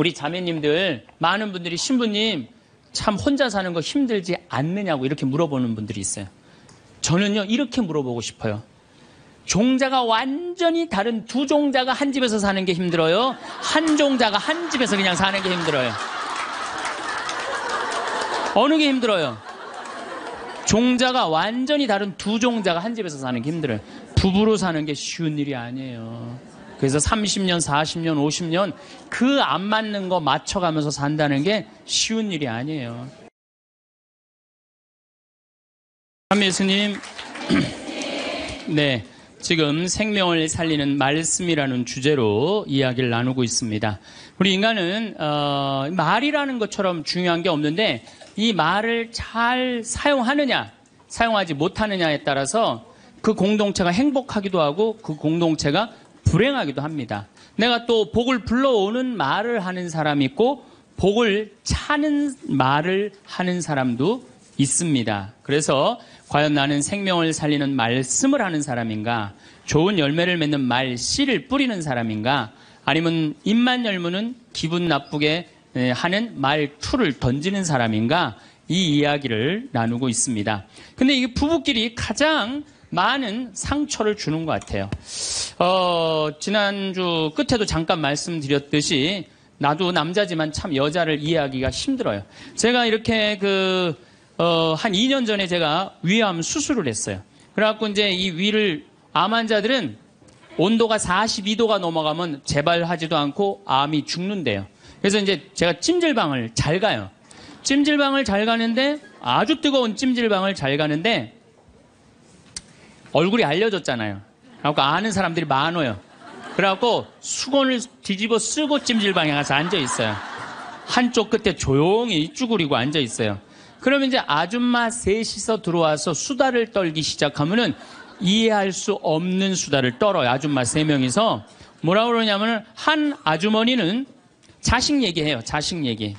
우리 자매님들 많은 분들이 신부님 참 혼자 사는 거 힘들지 않느냐고 이렇게 물어보는 분들이 있어요. 저는요 이렇게 물어보고 싶어요. 종자가 완전히 다른 두 종자가 한 집에서 사는 게 힘들어요? 한 종자가 한 집에서 그냥 사는 게 힘들어요? 어느 게 힘들어요? 종자가 완전히 다른 두 종자가 한 집에서 사는 게 힘들어요. 부부로 사는 게 쉬운 일이 아니에요. 그래서 30년, 40년, 50년 그 안 맞는 거 맞춰가면서 산다는 게 쉬운 일이 아니에요. 예수님, 네, 지금 생명을 살리는 말씀이라는 주제로 이야기를 나누고 있습니다. 우리 인간은 말이라는 것처럼 중요한 게 없는데 이 말을 잘 사용하느냐, 사용하지 못하느냐에 따라서 그 공동체가 행복하기도 하고 그 공동체가 불행하기도 합니다. 내가 또 복을 불러오는 말을 하는 사람이 있고 복을 차는 말을 하는 사람도 있습니다. 그래서 과연 나는 생명을 살리는 말씀을 하는 사람인가, 좋은 열매를 맺는 말씨를 뿌리는 사람인가, 아니면 입만 열무는 기분 나쁘게 하는 말투를 던지는 사람인가, 이 이야기를 나누고 있습니다. 근데 이게 부부끼리 가장 많은 상처를 주는 것 같아요. 지난주 끝에도 잠깐 말씀드렸듯이 나도 남자지만 참 여자를 이해하기가 힘들어요. 제가 이렇게 한 2년 전에 제가 위암 수술을 했어요. 그래갖고 이제 이 위를, 암 환자들은 온도가 42도가 넘어가면 재발하지도 않고 암이 죽는데요. 그래서 이제 제가 찜질방을 잘 가요. 찜질방을 잘 가는데, 아주 뜨거운 찜질방을 잘 가는데, 얼굴이 알려졌잖아요. 그래갖고 아는 사람들이 많아요. 그래갖고 수건을 뒤집어 쓰고 찜질방에 가서 앉아있어요. 한쪽 끝에 조용히 쭈그리고 앉아있어요. 그러면 이제 아줌마 셋이서 들어와서 수다를 떨기 시작하면은 이해할 수 없는 수다를 떨어요. 아줌마 3명이서. 뭐라 그러냐면은 한 아주머니는 자식 얘기해요. 자식 얘기.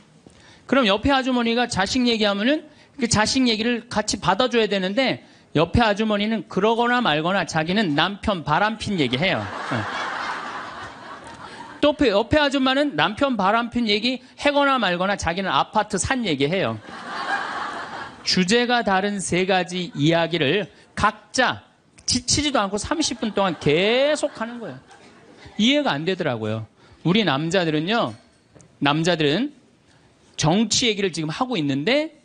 그럼 옆에 아주머니가 자식 얘기하면은 그 자식 얘기를 같이 받아줘야 되는데 옆에 아주머니는 그러거나 말거나 자기는 남편 바람핀 얘기해요. 또 옆에 아줌마는 남편 바람핀 얘기 해거나 말거나 자기는 아파트 산 얘기해요. 주제가 다른 3가지 이야기를 각자 지치지도 않고 30분 동안 계속 하는 거예요. 이해가 안 되더라고요. 우리 남자들은 정치 얘기를 지금 하고 있는데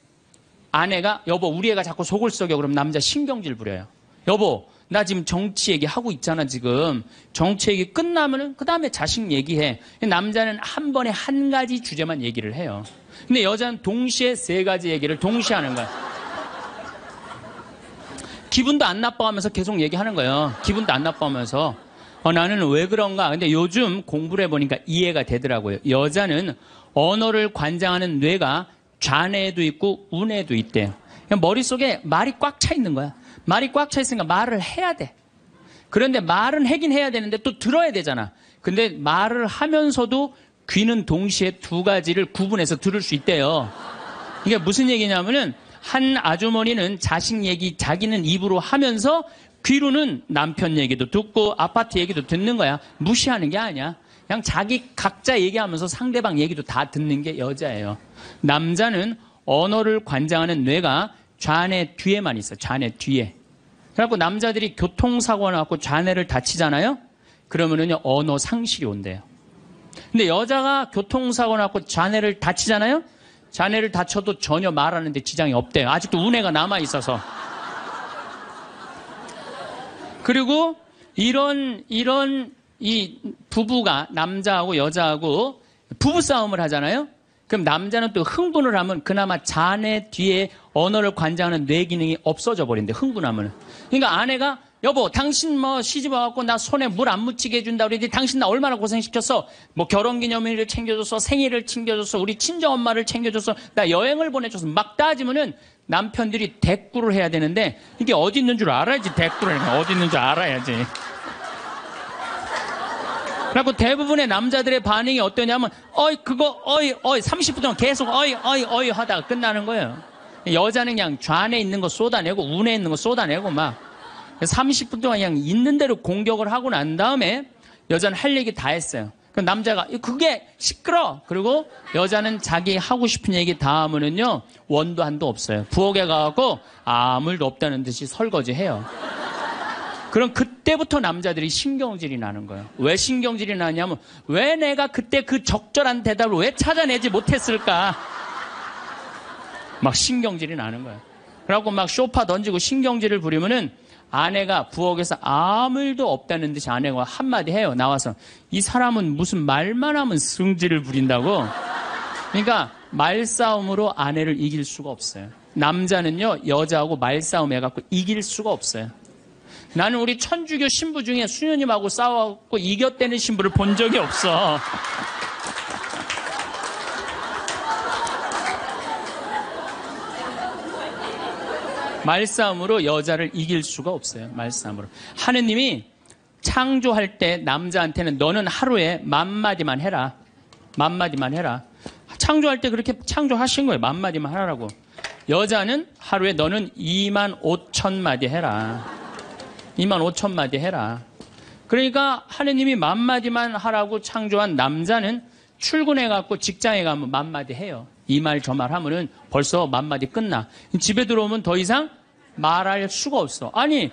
아내가 여보 우리 애가 자꾸 속을 썩여 그러면 남자 신경질 부려요. 여보 나 지금 정치 얘기 하고 있잖아 지금. 정치 얘기 끝나면은 그 다음에 자식 얘기해. 남자는 한 번에 한 가지 주제만 얘기를 해요. 근데 여자는 동시에 3가지 얘기를 동시에 하는 거야. 기분도 안 나빠하면서 계속 얘기하는 거예요. 기분도 안 나빠하면서. 나는 왜 그런가. 근데 요즘 공부를 해보니까 이해가 되더라고요. 여자는 언어를 관장하는 뇌가 좌뇌에도 있고 우뇌에도 있대요. 머릿속에 말이 꽉 차 있는 거야. 말이 꽉 차 있으니까 말을 해야 돼. 그런데 말은 하긴 해야 되는데 또 들어야 되잖아. 근데 말을 하면서도 귀는 동시에 2가지를 구분해서 들을 수 있대요. 이게 무슨 얘기냐면은 한 아주머니는 자식 얘기 자기는 입으로 하면서 귀로는 남편 얘기도 듣고 아파트 얘기도 듣는 거야. 무시하는 게 아니야. 그냥 자기 각자 얘기하면서 상대방 얘기도 다 듣는 게 여자예요. 남자는 언어를 관장하는 뇌가 좌뇌 뒤에만 있어요. 좌뇌 뒤에. 그래갖고 남자들이 교통사고 나고 좌뇌를 다치잖아요. 그러면은 언어 상실이 온대요. 근데 여자가 교통사고 나고 좌뇌를 다치잖아요. 좌뇌를 다쳐도 전혀 말하는데 지장이 없대요. 아직도 우뇌가 남아있어서. 그리고 이런 이 부부가 남자하고 여자하고 부부싸움을 하잖아요. 그럼 남자는 또 흥분을 하면 그나마 자네 뒤에 언어를 관장하는 뇌 기능이 없어져 버린대. 흥분하면. 그러니까 아내가 여보 당신 시집 와갖고 나 손에 물 안 묻히게 해준다 그러지. 당신 나 얼마나 고생시켰어. 결혼기념일을 챙겨줬어. 생일을 챙겨줬어. 우리 친정엄마를 챙겨줬어. 나 여행을 보내줘서 막 따지면은 남편들이 대꾸를 해야 되는데 이게 어디 있는 줄 알아야지. 대꾸를 해야 어디 있는 줄 알아야지. 그래갖고 대부분의 남자들의 반응이 어떠냐면 그거 30분 동안 계속 어이 하다가 끝나는 거예요. 여자는 그냥 좌뇌에 있는 거 쏟아내고 우뇌에 있는 거 쏟아내고 막 30분 동안 그냥 있는 대로 공격을 하고 난 다음에 여자는 할 얘기 다 했어요. 그 남자가 그게 시끄러. 그리고 여자는 자기 하고 싶은 얘기 다 하면은요 원도 한도 없어요. 부엌에 가고 아무 일도 없다는 듯이 설거지해요. 그럼 그때부터 남자들이 신경질이 나는 거예요. 왜 신경질이 나냐면 왜 내가 그때 그 적절한 대답을 왜 찾아내지 못했을까? 막 신경질이 나는 거예요. 그래갖고 막 쇼파 던지고 신경질을 부리면은 아내가 부엌에서 아무 일도 없다는 듯이 아내가 한마디 해요. 나와서 이 사람은 무슨 말만 하면 승질을 부린다고. 그러니까 말싸움으로 아내를 이길 수가 없어요. 남자는요 여자하고 말싸움 해갖고 이길 수가 없어요. 나는 우리 천주교 신부 중에 수녀님하고 싸워갖고 이겼다는 신부를 본 적이 없어. 말싸움으로 여자를 이길 수가 없어요. 말싸움으로. 하느님이 창조할 때 남자한테는 너는 하루에 10,000마디만 해라. 10,000마디만 해라. 창조할 때 그렇게 창조하신 거예요. 10,000마디만 하라고. 여자는 하루에 너는 25,000마디 해라. 25,000마디 해라. 그러니까 하느님이 10,000마디만 하라고 창조한 남자는 출근해갖고 직장에 가면 10,000마디 해요. 이 말 저 말 하면은 벌써 10,000마디 끝나. 집에 들어오면 더 이상 말할 수가 없어. 아니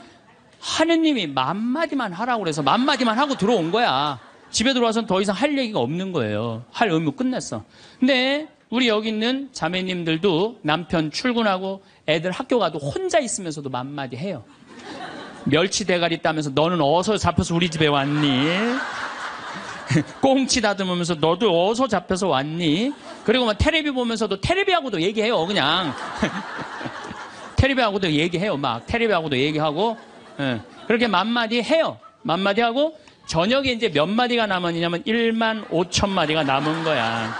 하느님이 10,000마디만 하라고 그래서 10,000마디만 하고 들어온 거야. 집에 들어와서는 더 이상 할 얘기가 없는 거예요. 할 의무 끝냈어. 근데 우리 여기 있는 자매님들도 남편 출근하고 애들 학교 가도 혼자 있으면서도 10,000마디 해요. 멸치 대가리 따면서 너는 어디서 잡혀서 우리 집에 왔니? 꽁치 다듬으면서 너도 어디서 잡혀서 왔니? 그리고 막 테레비 보면서도 테레비하고도 얘기해요. 그냥 테레비하고도 얘기해요. 막 테레비하고도 얘기하고 그렇게 10,000마디 해요. 10,000마디 하고 저녁에 이제 몇 마디가 남았냐면 15,000마디가 남은 거야.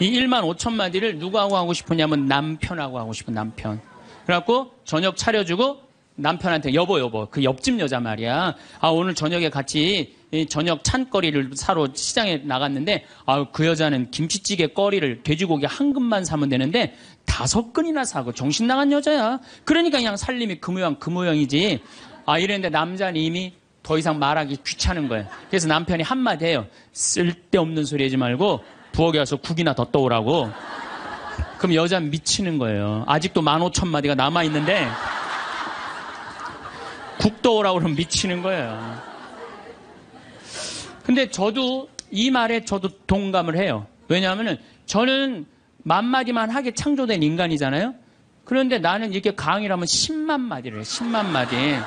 이 15,000마디를 누구하고 하고 싶으냐면 남편하고 하고 싶은 남편. 그래갖고 저녁 차려주고 남편한테 여보 그 옆집 여자 말이야. 아 오늘 저녁에 같이 저녁 찬거리를 사러 시장에 나갔는데 그 여자는 김치찌개 거리를 돼지고기 한 근만 사면 되는데 5근이나 사고 정신 나간 여자야. 그러니까 그냥 살림이 그 모양 그 모양이지. 이랬는데 남자는 이미 더 이상 말하기 귀찮은 거예요. 그래서 남편이 한마디 해요. 쓸데없는 소리 하지 말고 부엌에 와서 국이나 더 떠오라고. 그럼 여자는 미치는 거예요. 아직도 15,000마디가 남아있는데 국 떠오라고 그러면 미치는 거예요. 근데 저도 이 말에 저도 동감을 해요. 왜냐하면 저는 10,000마디만 하게 창조된 인간이잖아요. 그런데 나는 이렇게 강의를 하면 100,000마디를 해요. 100,000마디.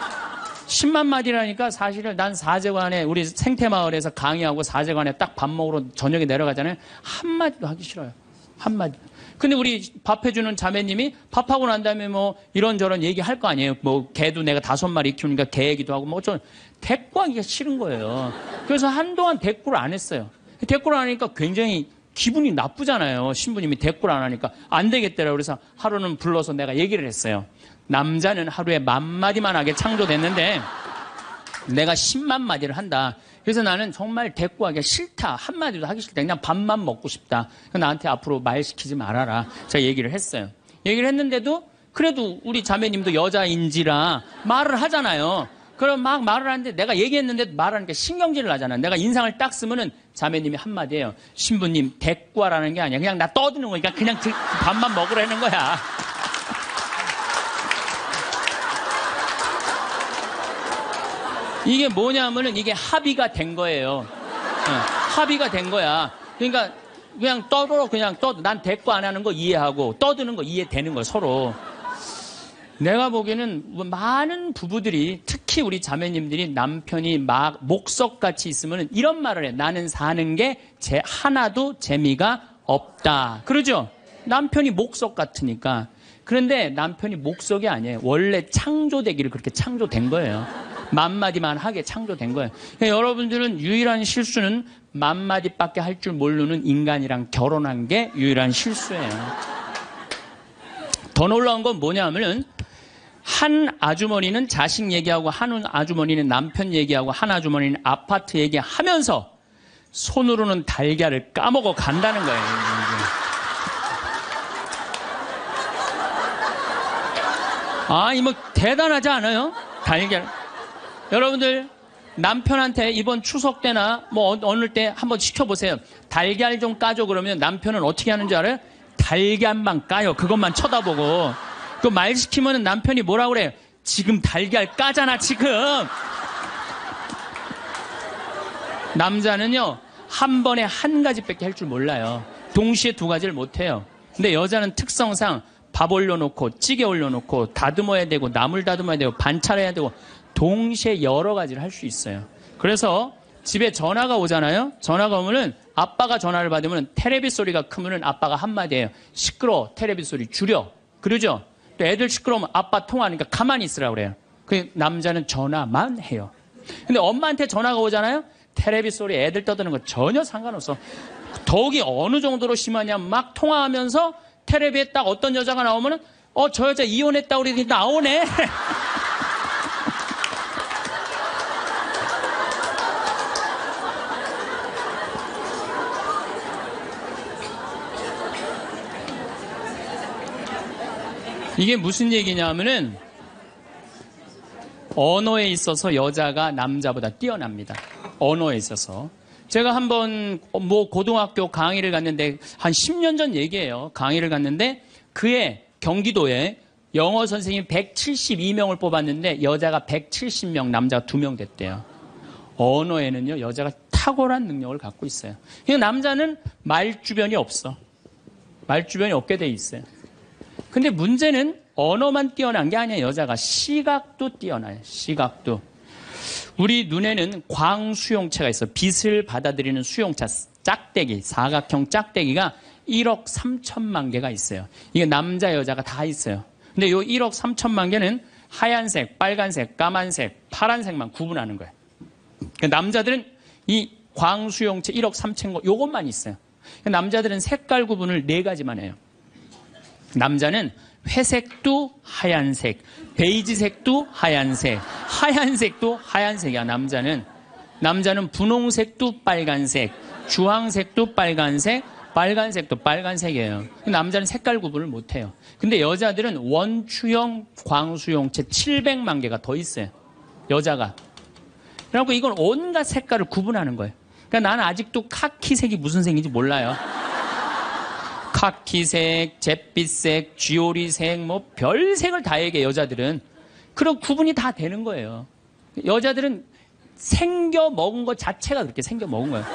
100,000마디라니까 사실은 난 사제관에 우리 생태마을에서 강의하고 사제관에 딱 밥 먹으러 저녁에 내려가잖아요. 한마디도 하기 싫어요. 한마디. 근데 우리 밥 해주는 자매님이 밥하고 난 다음에 뭐 이런저런 얘기할 거 아니에요. 뭐 개도 내가 5마리 키우니까 개 얘기도 하고 뭐 좀 대꾸하기가 싫은 거예요. 그래서 한동안 대꾸를 안 했어요. 대꾸를 안 하니까 굉장히 기분이 나쁘잖아요. 신부님이 대꾸를 안 하니까 안 되겠더라고요. 그래서 하루는 불러서 내가 얘기를 했어요. 남자는 하루에 10,000마디만 하게 창조됐는데 내가 100,000마디를 한다. 그래서 나는 정말 대꾸하기가 싫다. 한마디도 하기 싫다. 그냥 밥만 먹고 싶다. 나한테 앞으로 말 시키지 말아라. 제가 얘기를 했어요. 얘기를 했는데도 그래도 우리 자매님도 여자인지라 말을 하잖아요. 그럼 막 말을 하는데 내가 얘기했는데 말하니까 신경질을 나잖아. 내가 인상을 딱 쓰면은 자매님이 한마디예요. 신부님 대꾸하라는 게 아니야. 그냥 나 떠드는 거니까 그냥 밥만 먹으라는 거야. 이게 뭐냐면은 이게 합의가 된 거예요. 합의가 된 거야. 그러니까 그냥 그냥 떠도 난 대꾸 안 하는 거 이해하고 떠드는 거 이해되는 거야 서로. 내가 보기에는 많은 부부들이 특히 우리 자매님들이 남편이 막 목석같이 있으면 이런 말을 해. 나는 사는 게 하나도 재미가 없다. 그러죠? 남편이 목석 같으니까. 그런데 남편이 목석이 아니에요. 원래 창조되기를 그렇게 창조된 거예요. 10,000마디만 하게 창조된 거예요. 그러니까 여러분들은 유일한 실수는 10,000마디밖에 할 줄 모르는 인간이랑 결혼한 게 유일한 실수예요. 더 놀라운 건 뭐냐면은 한 아주머니는 자식 얘기하고 한 아주머니는 남편 얘기하고 한 아주머니는 아파트 얘기하면서 손으로는 달걀을 까먹어 간다는 거예요. 이 뭐 대단하지 않아요? 달걀. 여러분들 남편한테 이번 추석 때나 뭐 어느 때 한번 시켜보세요. 달걀 좀 까줘 그러면 남편은 어떻게 하는 줄 알아요? 달걀만 까요. 그것만 쳐다보고. 그 말 시키면 남편이 뭐라 그래요? 지금 달걀 까잖아 지금. 남자는요 한 번에 한 가지밖에 할 줄 몰라요. 동시에 두 가지를 못해요. 근데 여자는 특성상 밥 올려놓고 찌개 올려놓고 다듬어야 되고 나물 다듬어야 되고 반찬해야 되고 동시에 여러 가지를 할 수 있어요. 그래서 집에 전화가 오잖아요. 전화가 오면은 아빠가 전화를 받으면 테레비 소리가 크면은 아빠가 한마디 해요. 시끄러워. 테레비 소리 줄여. 그러죠? 또 애들 시끄러우면 아빠 통화하니까 가만히 있으라고 그래요. 그 남자는 전화만 해요. 근데 엄마한테 전화가 오잖아요. 테레비 소리 애들 떠드는 거 전혀 상관없어. 더욱이 어느 정도로 심하냐면 막 통화하면서 테레비에 딱 어떤 여자가 나오면은 저 여자 이혼했다고 그러더니 나오네. 이게 무슨 얘기냐면은 언어에 있어서 여자가 남자보다 뛰어납니다. 언어에 있어서. 제가 한번 뭐 고등학교 강의를 갔는데 한 10년 전 얘기예요. 강의를 갔는데 그해 경기도에 영어 선생님 172명을 뽑았는데 여자가 170명, 남자가 2명 됐대요. 언어에는요 여자가 탁월한 능력을 갖고 있어요. 그러니까 남자는 말주변이 없어. 말주변이 없게 돼 있어요. 근데 문제는 언어만 뛰어난 게 아니에요. 여자가 시각도 뛰어나요. 시각도. 우리 눈에는 광수용체가 있어. 빛을 받아들이는 수용체, 짝대기, 사각형 짝대기가 1억 3천만 개가 있어요. 이게 남자, 여자가 다 있어요. 근데 이 1억 3천만 개는 하얀색, 빨간색, 까만색, 파란색만 구분하는 거예요. 그러니까 남자들은 이 광수용체 1억 3천 거, 요것만 있어요. 그러니까 남자들은 색깔 구분을 4가지만 해요. 남자는 회색도 하얀색, 베이지색도 하얀색, 하얀색도 하얀색이야. 남자는 분홍색도 빨간색, 주황색도 빨간색, 빨간색도 빨간색이에요. 남자는 색깔 구분을 못해요. 근데 여자들은 원추형 광수용체 700만 개가 더 있어요. 여자가. 그래갖고 이건 온갖 색깔을 구분하는 거예요. 그러니까 나는 아직도 카키색이 무슨 색인지 몰라요. 카키색, 잿빛색, 쥐오리색, 뭐 별색을 다 얘기해 여자들은. 그런 구분이 다 되는 거예요. 여자들은 생겨 먹은 것 자체가 그렇게 생겨 먹은 거예요.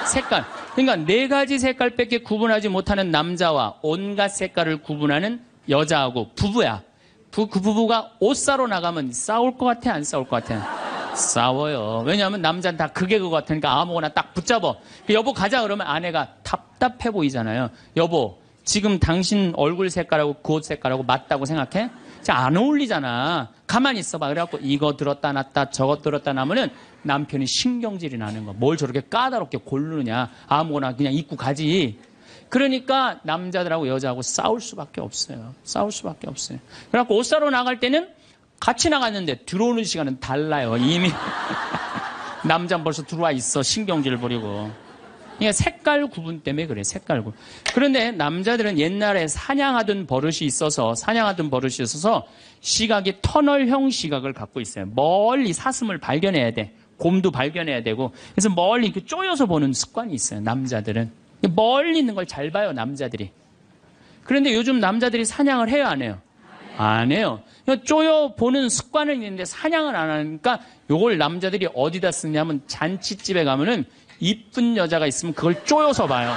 색깔. 그러니까 4가지 색깔밖에 구분하지 못하는 남자와 온갖 색깔을 구분하는 여자하고 부부야. 그 부부가 옷 사러 나가면 싸울 것 같아, 안 싸울 것 같아? 싸워요. 왜냐하면 남자는 다 그게 그거 같으니까 아무거나 딱 붙잡아. 여보 가자 그러면 아내가 답답해 보이잖아요. 여보 지금 당신 얼굴 색깔하고 그 옷 색깔하고 맞다고 생각해? 안 어울리잖아. 가만히 있어봐. 그래갖고 이거 들었다 놨다 저것 들었다 놔면은 남편이 신경질이 나는 거. 뭘 저렇게 까다롭게 고르느냐. 아무거나 그냥 입고 가지. 그러니까 남자들하고 여자하고 싸울 수밖에 없어요. 싸울 수밖에 없어요. 그래갖고 옷 사러 나갈 때는 같이 나갔는데 들어오는 시간은 달라요. 이미 남자는 벌써 들어와 있어. 신경질 부리고. 그러니까 색깔 구분 때문에 그래. 색깔 구분. 그런데 남자들은 옛날에 사냥하던 버릇이 있어서 시각이 터널형 시각을 갖고 있어요. 멀리 사슴을 발견해야 돼. 곰도 발견해야 되고. 그래서 멀리 이렇게 쪼여서 보는 습관이 있어요. 남자들은. 멀리 있는 걸 잘 봐요. 남자들이. 그런데 요즘 남자들이 사냥을 해요? 안 해요? 안 해요. 쪼여 보는 습관은 있는데 사냥을 안 하니까 요걸 남자들이 어디다 쓰냐면 잔치집에 가면은 이쁜 여자가 있으면 그걸 쪼여서 봐요.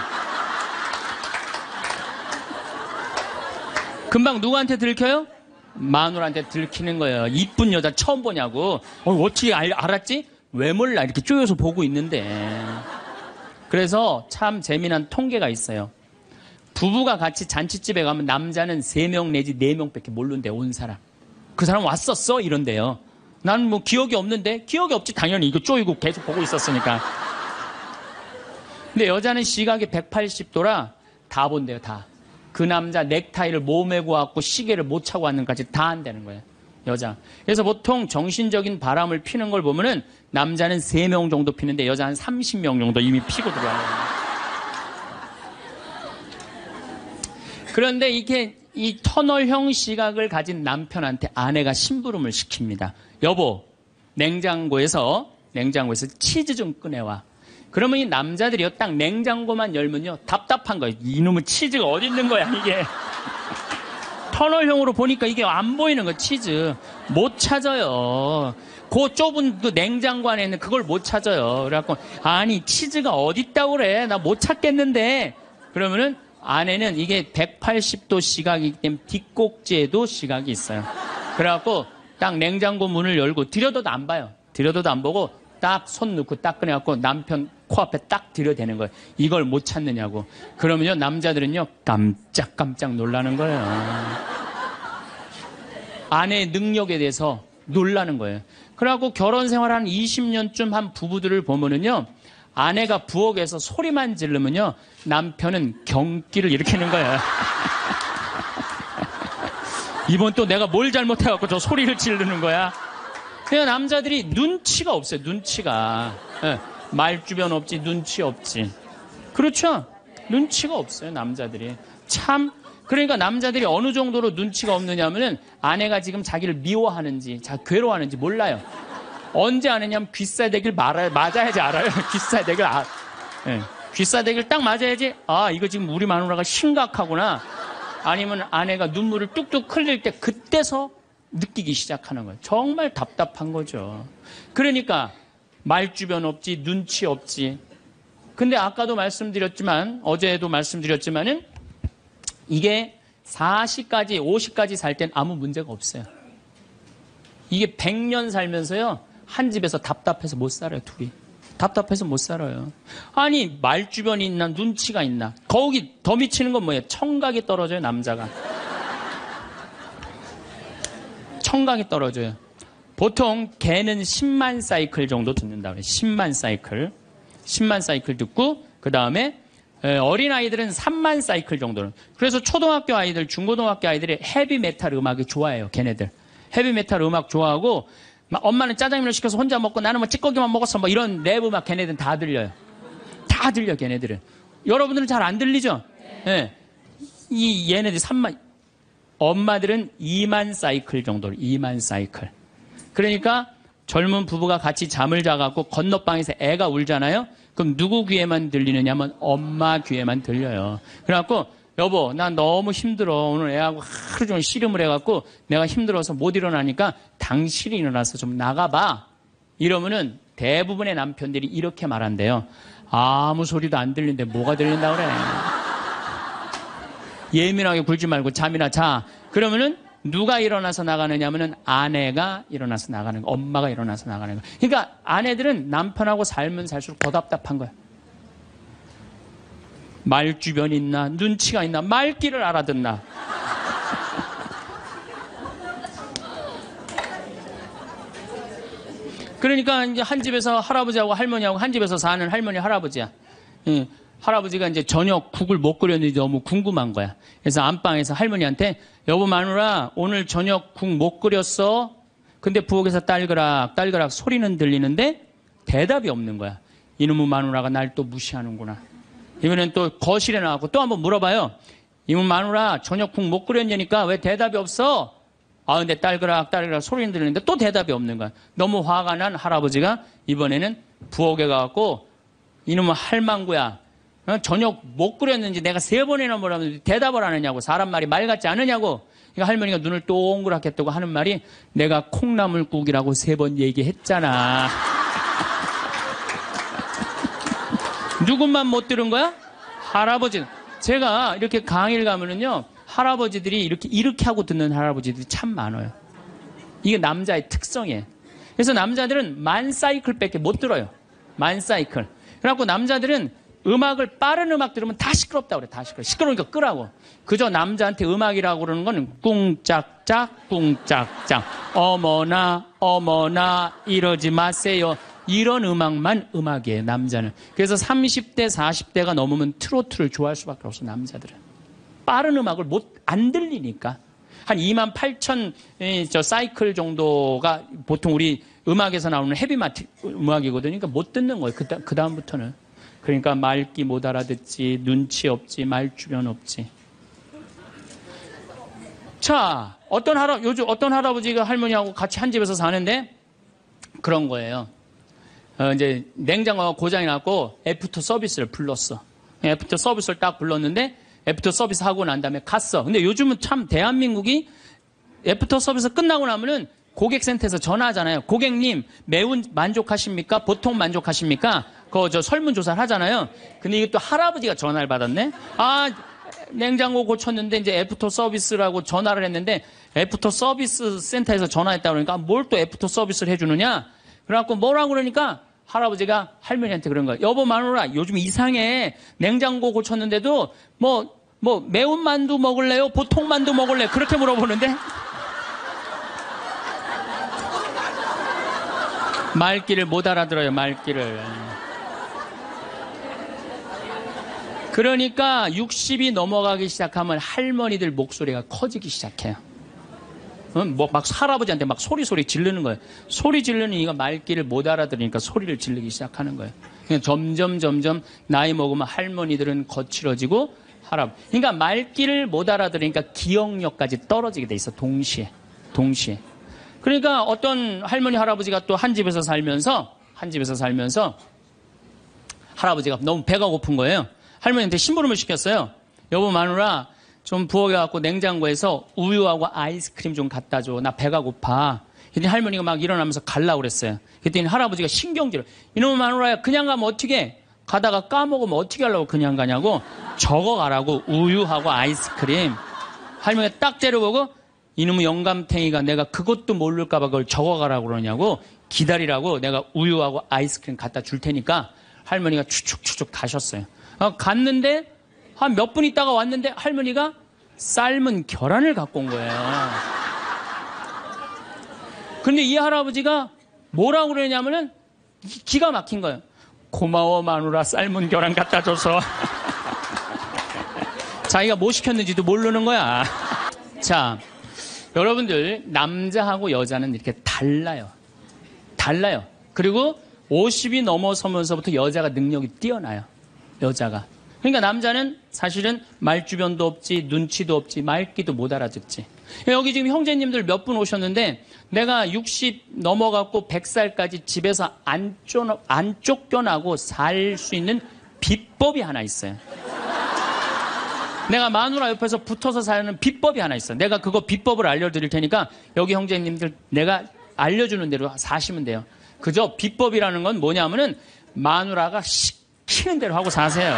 금방 누구한테 들켜요? 마누라한테 들키는 거예요. 이쁜 여자 처음 보냐고. 어떻게 알았지? 왜 몰라? 이렇게 쪼여서 보고 있는데. 그래서 참 재미난 통계가 있어요. 부부가 같이 잔치집에 가면 남자는 3명 내지 4명밖에 모르는데 온 사람. 그 사람 왔었어? 이런데요. 나는 뭐 기억이 없는데? 기억이 없지. 당연히 이거 쪼이고 계속 보고 있었으니까. 근데 여자는 시각이 180도라 다 본대요. 다. 그 남자 넥타이를 못 메고 왔고 시계를 못 차고 왔는까지 다 한다는 거예요. 여자. 그래서 보통 정신적인 바람을 피는 걸 보면은 남자는 3명 정도 피는데 여자는 30명 정도 이미 피고 들어와요. 그런데 이게 이 터널형 시각을 가진 남편한테 아내가 심부름을 시킵니다. 여보, 냉장고에서 냉장고에서 치즈 좀 꺼내와. 그러면 이 남자들이요, 딱 냉장고만 열면요, 답답한 거예요. 이놈의 치즈가 어디 있는 거야, 이게. 터널형으로 보니까 이게 안 보이는 거예요, 치즈. 못 찾아요. 그 좁은 그 냉장고 안에 있는 그걸 못 찾아요. 그래갖고, 아니, 치즈가 어디 있다고 그래. 나 못 찾겠는데. 그러면은 안에는 이게 180도 시각이기 때문에 뒷꼭지에도 시각이 있어요. 그래갖고 딱 냉장고 문을 열고 들여다도 안 봐요. 들여다도 안 보고 딱 손 넣고 딱 꺼내갖고 남편 코앞에 딱 들여대는 거예요. 이걸 못 찾느냐고. 그러면요, 남자들은요, 깜짝깜짝 놀라는 거예요. 아내의 능력에 대해서 놀라는 거예요. 그래갖고 결혼 생활 한 20년쯤 한 부부들을 보면은요, 아내가 부엌에서 소리만 지르면요, 남편은 경기를 일으키는 거예요. 이번 또 내가 뭘 잘못해갖고 저 소리를 지르는 거야. 그냥 남자들이 눈치가 없어요, 눈치가. 예, 말주변 없지, 눈치 없지. 그렇죠? 눈치가 없어요, 남자들이. 참, 그러니까 남자들이 어느 정도로 눈치가 없느냐면은 아내가 지금 자기를 미워하는지, 괴로워하는지 몰라요. 언제 아느냐면 귀싸대기를 맞아야지 알아요. 귀싸대기를 예. 귀싸대기를 딱 맞아야지, 아, 이거 지금 우리 마누라가 심각하구나. 아니면 아내가 눈물을 뚝뚝 흘릴 때 그때서 느끼기 시작하는 거예요. 정말 답답한 거죠. 그러니까 말주변 없지, 눈치 없지. 근데 아까도 말씀드렸지만, 어제도 말씀드렸지만은 이게 40까지, 50까지 살 땐 아무 문제가 없어요. 이게 100년 살면서요, 한 집에서 답답해서 못 살아요, 둘이. 답답해서 못 살아요. 아니, 말주변이 있나, 눈치가 있나. 거기 더 미치는 건 뭐예요? 청각이 떨어져요, 남자가. 청각이 떨어져요. 보통 개는 10만 사이클 정도 듣는다 그래요. 10만 사이클. 10만 사이클 듣고, 그 다음에 어린아이들은 3만 사이클 정도는. 그래서 초등학교 아이들, 중고등학교 아이들이 헤비메탈 음악이 좋아해요, 걔네들. 헤비메탈 음악 좋아하고, 엄마는 짜장면을 시켜서 혼자 먹고 나는 뭐 찌꺼기만 먹었어, 뭐 이런 랩 음악 걔네들은 다 들려요. 다 들려, 걔네들은. 여러분들은 잘 안 들리죠? 예. 네. 얘네들 3만, 엄마들은 2만 사이클 정도로, 2만 사이클. 그러니까 젊은 부부가 같이 잠을 자갖고 건너방에서 애가 울잖아요? 그럼 누구 귀에만 들리느냐면 엄마 귀에만 들려요. 그래갖고, 여보, 난 너무 힘들어. 오늘 애하고 하루 종일 씨름을 해갖고 내가 힘들어서 못 일어나니까 당신이 일어나서 좀 나가봐. 이러면은 대부분의 남편들이 이렇게 말한대요. 아무 소리도 안 들리는데 뭐가 들린다 그래. 예민하게 굴지 말고 잠이나 자. 그러면은 누가 일어나서 나가느냐면은 아내가 일어나서 나가는 거, 엄마가 일어나서 나가는 거. 그러니까 아내들은 남편하고 살면 살수록 더 답답한 거야. 말주변이 있나, 눈치가 있나, 말귀를 알아듣나. 그러니까 이제 한 집에서 할아버지하고 할머니하고 한 집에서 사는 할머니, 할아버지야. 예, 할아버지가 이제 저녁 국을 못 끓였는지 너무 궁금한 거야. 그래서 안방에서 할머니한테, 여보 마누라, 오늘 저녁 국 못 끓였어? 근데 부엌에서 딸그락 소리는 들리는데 대답이 없는 거야. 이놈의 마누라가 날 또 무시하는구나. 이번엔 또 거실에 나가고 또 한번 물어봐요. 이놈 마누라, 저녁 국 못 끓였냐니까 왜 대답이 없어? 아, 근데 딸그락 소리는 들리는데 또 대답이 없는 거야. 너무 화가 난 할아버지가 이번에는 부엌에 가갖고, 이놈의 할망구야, 저녁 못 끓였는지 내가 3번이나 물었는데 대답을 안 하냐고. 사람 말이 말 같지 않으냐고. 그러니까 할머니가 눈을 동그랗게 뜨고 하는 말이, 내가 콩나물국이라고 3번 얘기했잖아. 누군만 못 들은 거야? 할아버지. 제가 이렇게 강의를 가면은요, 할아버지들이 이렇게 하고 듣는 할아버지들이 참 많아요. 이게 남자의 특성이에요. 그래서 남자들은 만 사이클밖에 못 들어요. 만 사이클. 그래갖고 남자들은 빠른 음악 들으면 다 시끄럽다고 그래. 다 시끄러워. 시끄러우니까 끄라고. 그저 남자한테 음악이라고 그러는 거는 꿍짝짝, 꿍짝짝. 어머나, 이러지 마세요. 이런 음악만 음악이에요, 남자는. 그래서 30대, 40대가 넘으면 트로트를 좋아할 수밖에 없어, 남자들은. 빠른 음악을 안 들리니까. 한 28,000 사이클 정도가 보통 우리 음악에서 나오는 헤비메탈 음악이거든요. 그러니까 못 듣는 거예요, 그 다음부터는. 그러니까 말귀 못 알아듣지, 눈치 없지, 말주변 없지. 자, 요즘 어떤 할아버지가 할머니하고 같이 한 집에서 사는데 그런 거예요. 이제 냉장고가 고장이 났고 애프터 서비스를 불렀어. 애프터 서비스를 딱 불렀는데 애프터 서비스 하고 난 다음에 갔어. 근데 요즘은 참 대한민국이 애프터 서비스 끝나고 나면은 고객센터에서 전화하잖아요. 고객님, 매운 만족하십니까? 보통 만족하십니까? 저 설문조사를 하잖아요. 근데 이게 또 할아버지가 전화를 받았네? 냉장고 고쳤는데 이제 애프터 서비스라고 전화를 했는데 애프터 서비스 센터에서 전화했다 그러니까 뭘 또 애프터 서비스를 해주느냐? 그래갖고 뭐라고 그러니까 할아버지가 할머니한테 그런 거야. 여보 마누라 요즘 이상해. 냉장고 고쳤는데도 매운 만두 먹을래요? 보통 만두 먹을래요? 그렇게 물어보는데 말귀를 못 알아들어요. 말귀를. 그러니까 60이 넘어가기 시작하면 할머니들 목소리가 커지기 시작해요. 막 할아버지한테 막 소리 지르는 거예요. 소리 지르는 이가 말귀를 못 알아들으니까 소리를 지르기 시작하는 거예요. 그냥 점점 나이 먹으면 할머니들은 거칠어지고 그러니까 말귀를 못 알아들으니까 기억력까지 떨어지게 돼 있어. 동시에. 그러니까 어떤 할머니 할아버지가 또 한 집에서 살면서 할아버지가 너무 배가 고픈 거예요. 할머니한테 심부름을 시켰어요. 여보 마누라 좀 부엌에갖고 냉장고에서 우유하고 아이스크림 좀 갖다 줘. 나 배가 고파. 그랬더니 할머니가 막 일어나면서 가려고 그랬어요. 그랬더니 할아버지가 신경질을. 이놈의 마누라야 그냥 가면 어떻게 가다가 까먹으면 어떻게 하려고 그냥 가냐고. 적어가라고. 우유하고 아이스크림. 할머니가 딱 째려보고 이놈의 영감탱이가 내가 그것도 모를까봐 그걸 적어가라고 그러냐고. 기다리라고 내가 우유하고 아이스크림 갖다 줄 테니까 할머니가 추측 가셨어요. 갔는데 한 몇 분 있다가 왔는데 할머니가 삶은 계란을 갖고 온 거예요. 근데 이 할아버지가 뭐라고 그러냐면은 기가 막힌 거예요. 고마워 마누라 삶은 계란 갖다 줘서. 자기가 뭐 시켰는지도 모르는 거야. 자, 여러분들 남자하고 여자는 이렇게 달라요. 그리고 50이 넘어서면서부터 여자가 능력이 뛰어나요. 여자가. 그러니까 남자는 사실은 말주변도 없지, 눈치도 없지, 말귀도 못 알아듣지. 여기 지금 형제님들 몇 분 오셨는데 내가 60 넘어갖고 100살까지 집에서 안 쫓겨나고 살 수 있는 비법이 하나 있어요. 내가 마누라 옆에서 붙어서 사는 비법이 하나 있어요. 내가 그거 비법을 알려드릴 테니까 여기 형제님들 내가 알려주는 대로 사시면 돼요. 그저 비법이라는 건 뭐냐면은 마누라가 시키는 대로 하고 사세요.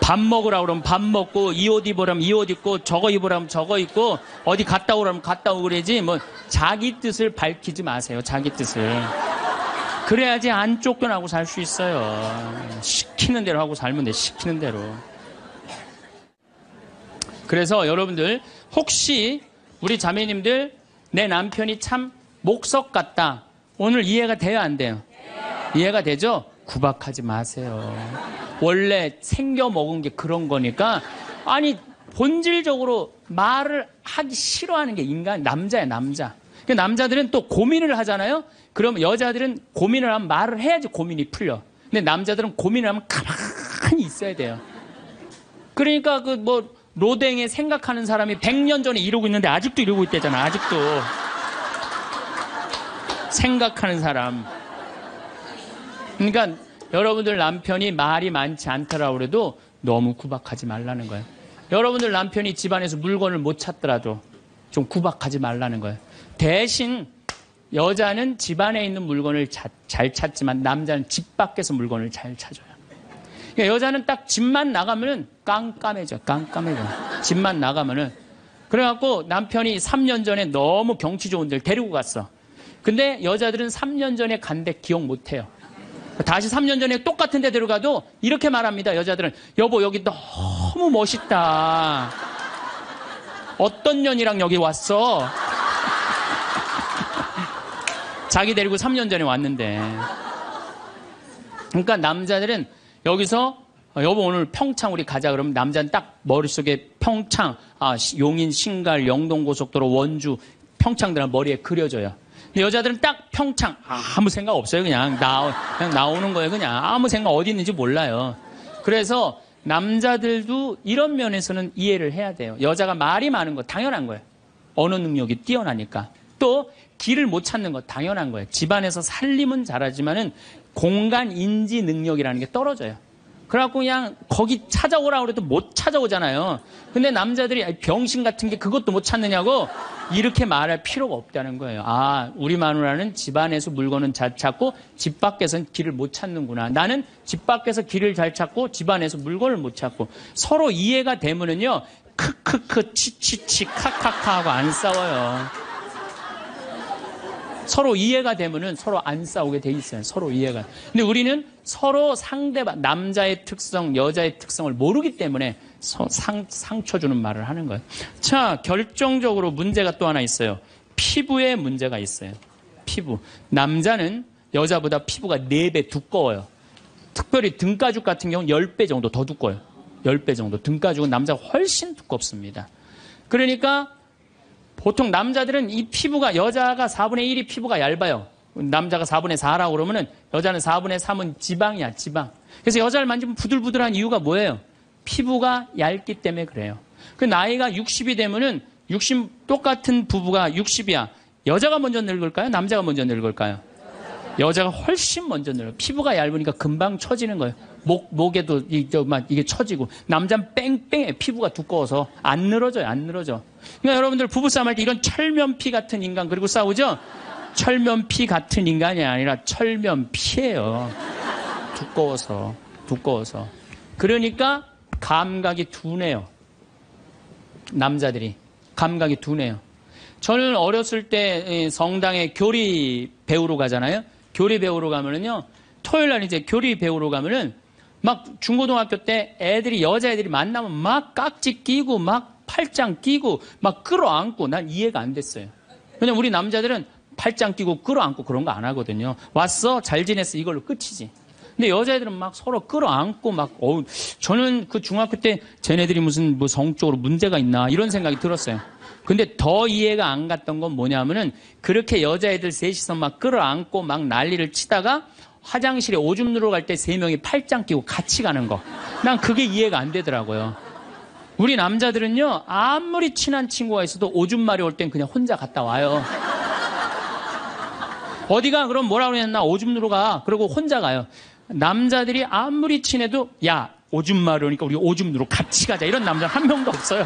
밥 먹으라고 그러면 밥 먹고, 이 옷 입으라면 이 옷 입고, 저거 입으라면 저거 입고, 어디 갔다 오라면 갔다 오고 그러지, 자기 뜻을 밝히지 마세요. 자기 뜻을. 그래야지 안 쫓겨나고 살 수 있어요. 시키는 대로 하고 살면 돼. 시키는 대로. 그래서 여러분들, 혹시 우리 자매님들, 내 남편이 참 목석 같다. 오늘 이해가 돼요, 안 돼요? 이해가 되죠? 구박하지 마세요. 원래 생겨 먹은 게 그런 거니까. 아니 본질적으로 말을 하기 싫어하는 게 남자야. 남자. 남자들은 또 고민을 하잖아요. 그럼 여자들은 고민을 하면 말을 해야지 고민이 풀려. 근데 남자들은 고민을 하면 가만히 있어야 돼요. 그러니까 로댕에 생각하는 사람이 100년 전에 이러고 있는데 아직도 이러고 있대잖아. 아직도 생각하는 사람. 그러니까 여러분들 남편이 말이 많지 않더라고 그래도 너무 구박하지 말라는 거예요. 여러분들 남편이 집안에서 물건을 못 찾더라도 좀 구박하지 말라는 거예요. 대신 여자는 집안에 있는 물건을 잘 찾지만 남자는 집 밖에서 물건을 잘 찾아요. 그러니까 여자는 딱 집만 나가면은 깜깜해져. 집만 나가면은. 그래갖고 남편이 3년 전에 너무 경치 좋은 데를 데리고 갔어. 근데 여자들은 3년 전에 간 데 기억 못 해요. 다시 3년 전에 똑같은 데 데려가도 이렇게 말합니다. 여자들은 여보 여기 너무 멋있다. 어떤 년이랑 여기 왔어? 자기 데리고 3년 전에 왔는데. 그러니까 남자들은 여기서 여보 오늘 평창 우리 가자 그러면 남자는 딱 머릿속에 평창, 용인, 신갈, 영동고속도로, 원주, 평창들은 머리에 그려져요. 근데 여자들은 딱 평창 아무 생각 없어요. 그냥 나오는 거예요. 그냥 아무 생각 어디 있는지 몰라요. 그래서 남자들도 이런 면에서는 이해를 해야 돼요. 여자가 말이 많은 거 당연한 거예요. 언어 능력이 뛰어나니까. 또 길을 못 찾는 거 당연한 거예요. 집안에서 살림은 잘하지만은 공간 인지 능력이라는 게 떨어져요. 그래갖고 그냥 거기 찾아오라고 해도 못 찾아오잖아요. 근데 남자들이 병신 같은 게 그것도 못 찾느냐고 이렇게 말할 필요가 없다는 거예요. 아, 우리 마누라는 집안에서 물건은 잘 찾고 집 밖에서는 길을 못 찾는구나. 나는 집 밖에서 길을 잘 찾고 집안에서 물건을 못 찾고. 서로 이해가 되면은요, 크크크 치치치 카카카 하고 안 싸워요. 서로 이해가 되면은 서로 안 싸우게 돼 있어요. 서로 이해가. 근데 우리는 서로 상대방, 남자의 특성, 여자의 특성을 모르기 때문에 상처 주는 말을 하는 거예요. 자, 결정적으로 문제가 또 하나 있어요. 피부에 문제가 있어요. 피부. 남자는 여자보다 피부가 4배 두꺼워요. 특별히 등가죽 같은 경우는 10배 정도 더 두꺼워요. 10배 정도. 등가죽은 남자가 훨씬 두껍습니다. 그러니까 보통 남자들은 이 피부가, 여자가 4분의 1이 피부가 얇아요. 남자가 4분의 4라고 그러면은 여자는 4분의 3은 지방이야, 지방. 그래서 여자를 만지면 부들부들한 이유가 뭐예요? 피부가 얇기 때문에 그래요. 그 나이가 60이 되면은 60, 똑같은 부부가 60이야. 여자가 먼저 늙을까요? 남자가 먼저 늙을까요? 여자가 훨씬 먼저 늙어요. 피부가 얇으니까 금방 처지는 거예요. 목에도 이게 처지고. 남자는 뺑뺑해. 피부가 두꺼워서 안 늘어져요. 안 늘어져. 그러니까 여러분들 부부싸움 할 때 이런 철면피 같은 인간 그리고 싸우죠? 철면피 같은 인간이 아니라 철면피예요. 두꺼워서. 그러니까 감각이 둔해요. 남자들이. 감각이 둔해요. 저는 어렸을 때 성당에 교리 배우러 가잖아요. 교리 배우러 가면은요, 토요일 날 이제 교리 배우러 가면은 막 중고등학교 때 여자애들이 만나면 막 깍지 끼고 막 팔짱 끼고 막 끌어안고 난 이해가 안 됐어요. 왜냐면 우리 남자들은 팔짱 끼고 끌어안고 그런 거 안 하거든요. 왔어? 잘 지냈어? 이걸로 끝이지. 근데 여자애들은 막 서로 끌어안고 막, 저는 그 중학교 때 쟤네들이 무슨 뭐 성적으로 문제가 있나 이런 생각이 들었어요. 근데 더 이해가 안 갔던 건 뭐냐면은 그렇게 여자애들 셋이서 막 끌어안고 막 난리를 치다가 화장실에 오줌 누러 갈 때 3명이 팔짱 끼고 같이 가는 거. 난 그게 이해가 안 되더라고요. 우리 남자들은요, 아무리 친한 친구가 있어도 오줌 마려 올 땐 그냥 혼자 갔다 와요. 어디가? 그럼 뭐라고 했나? 오줌 누러 가. 그러고 혼자 가요. 남자들이 아무리 친해도 야, 오줌 마려 오니까 우리 오줌 누러 같이 가자. 이런 남자 한 명도 없어요.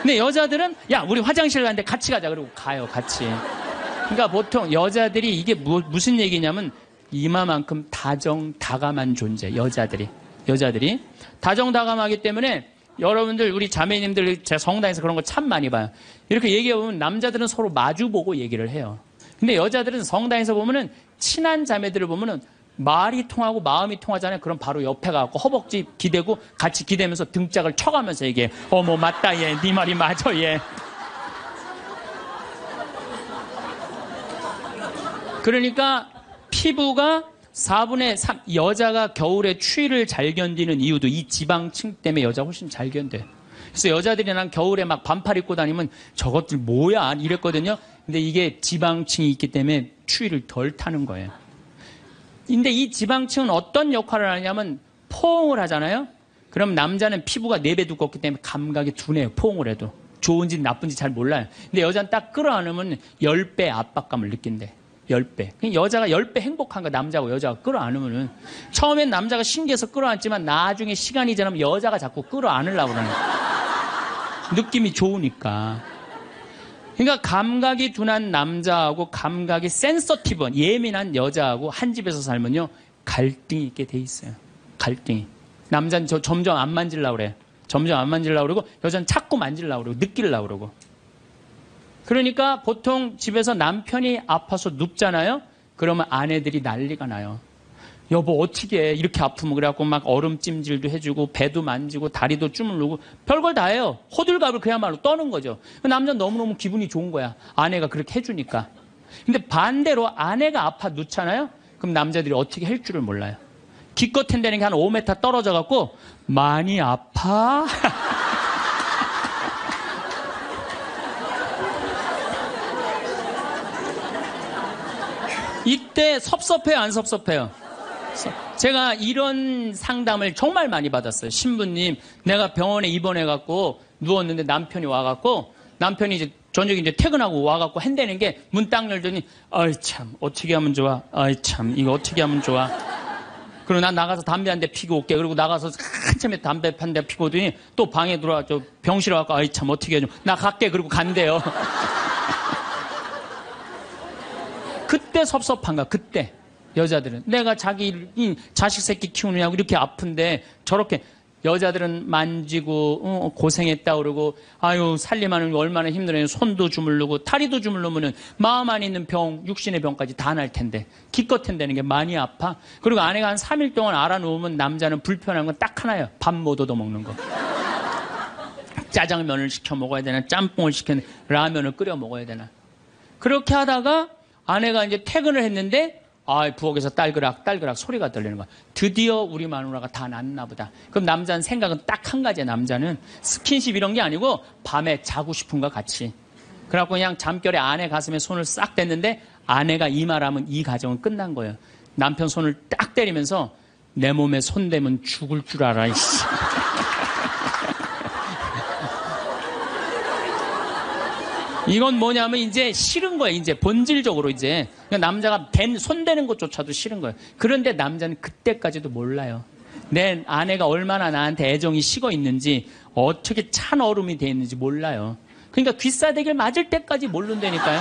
근데 여자들은 야, 우리 화장실 가는데 같이 가자. 그러고 가요, 같이. 그러니까 보통 여자들이 이게 무슨 얘기냐면 이마만큼 다정다감한 존재. 여자들이 다정다감하기 때문에 여러분들 우리 자매님들 제가 성당에서 그런 거 참 많이 봐요. 이렇게 얘기해보면 남자들은 서로 마주보고 얘기를 해요. 근데 여자들은 성당에서 보면은 친한 자매들을 보면은 말이 통하고 마음이 통하잖아요. 그럼 바로 옆에 가고 허벅지 기대고 같이 기대면서 등짝을 쳐가면서 얘기해. 어머 맞다 얘. 네 말이 맞아 얘. 그러니까 피부가 4분의 3 여자가 겨울에 추위를 잘 견디는 이유도 이 지방층 때문에 여자가 훨씬 잘 견뎌요. 그래서 여자들이 난 겨울에 막 반팔 입고 다니면 저것들 뭐야 이랬거든요. 근데 이게 지방층이 있기 때문에 추위를 덜 타는 거예요. 근데 이 지방층은 어떤 역할을 하냐면 포옹을 하잖아요. 그럼 남자는 피부가 4배 두껍기 때문에 감각이 둔해요. 포옹을 해도. 좋은지 나쁜지 잘 몰라요. 근데 여자는 딱 끌어안으면 10배 압박감을 느낀대. 10배. 여자가 10배 행복한 거 남자하고 여자가 끌어안으면은 처음엔 남자가 신기해서 끌어안지만 나중에 시간이 지나면 여자가 자꾸 끌어안으려고 그러는 거예요. 느낌이 좋으니까. 그러니까 감각이 둔한 남자하고 감각이 센서티브한 예민한 여자하고 한 집에서 살면요 갈등이 있게 돼 있어요. 갈등이. 남자는 점점 안 만지려고 그래. 점점 안 만지려고 그러고 여자는 자꾸 만지려고 그러고 느끼려고 그러고. 그러니까 보통 집에서 남편이 아파서 눕잖아요. 그러면 아내들이 난리가 나요. 여보 어떻게 해? 이렇게 아프면 그래갖고 막 얼음찜질도 해주고 배도 만지고 다리도 주물르고 별걸 다 해요. 호들갑을 그야말로 떠는 거죠. 남자는 너무너무 기분이 좋은 거야. 아내가 그렇게 해주니까. 근데 반대로 아내가 아파 눕잖아요. 그럼 남자들이 어떻게 할 줄을 몰라요. 기껏 한다는 게 한 5m 떨어져갖고 많이 아파? 이때 섭섭해요, 안 섭섭해요? 제가 이런 상담을 정말 많이 받았어요. 신부님, 내가 병원에 입원해갖고 누웠는데 남편이 와갖고, 남편이 이제 저녁에 이제 퇴근하고 와갖고 한다는 게 문 딱 열더니, 아이 참, 어떻게 하면 좋아? 아이 참, 이거 어떻게 하면 좋아? 그리고 난 나가서 담배 한 대 피고 올게. 그리고 나가서 한참에 담배 한 대 피고 오더니 또 방에 들어와, 병실에 와갖고, 아이 참, 어떻게 해줘? 나 갈게. 그리고 간대요. 그때 섭섭한가, 그때. 여자들은. 내가 자기 자식 새끼 키우느냐고 이렇게 아픈데 저렇게 여자들은 만지고 고생했다 그러고 아유 살림하는 거 얼마나 힘들어요. 손도 주물르고 다리도 주물르면은 마음 안에 있는 병, 육신의 병까지 다 날 텐데 기껏 한다는 게 많이 아파. 그리고 아내가 한 3일 동안 알아놓으면 남자는 불편한 건 딱 하나예요. 밥 못 얻어 먹는 거. 짜장면을 시켜 먹어야 되나 짬뽕을 시켜 라면을 끓여 먹어야 되나. 그렇게 하다가 아내가 이제 퇴근을 했는데 부엌에서 딸그락 소리가 들리는 거야. 드디어 우리 마누라가 다 낫나 보다. 그럼 남자는 생각은 딱 한 가지야. 남자는 스킨십 이런 게 아니고 밤에 자고 싶은 거 같이. 그래갖고 그냥 잠결에 아내 가슴에 손을 싹 댔는데 아내가 이 말하면 이 가정은 끝난 거예요. 남편 손을 딱 때리면서 내 몸에 손 대면 죽을 줄 알아. 이씨. 이건 뭐냐면 이제 싫은 거예요. 이제 본질적으로 이제 남자가 손 대는 것조차도 싫은 거예요. 그런데 남자는 그때까지도 몰라요. 내 아내가 얼마나 나한테 애정이 식어 있는지 어떻게 찬 얼음이 돼 있는지 몰라요. 그러니까 귀싸대기를 맞을 때까지 모른다니까요.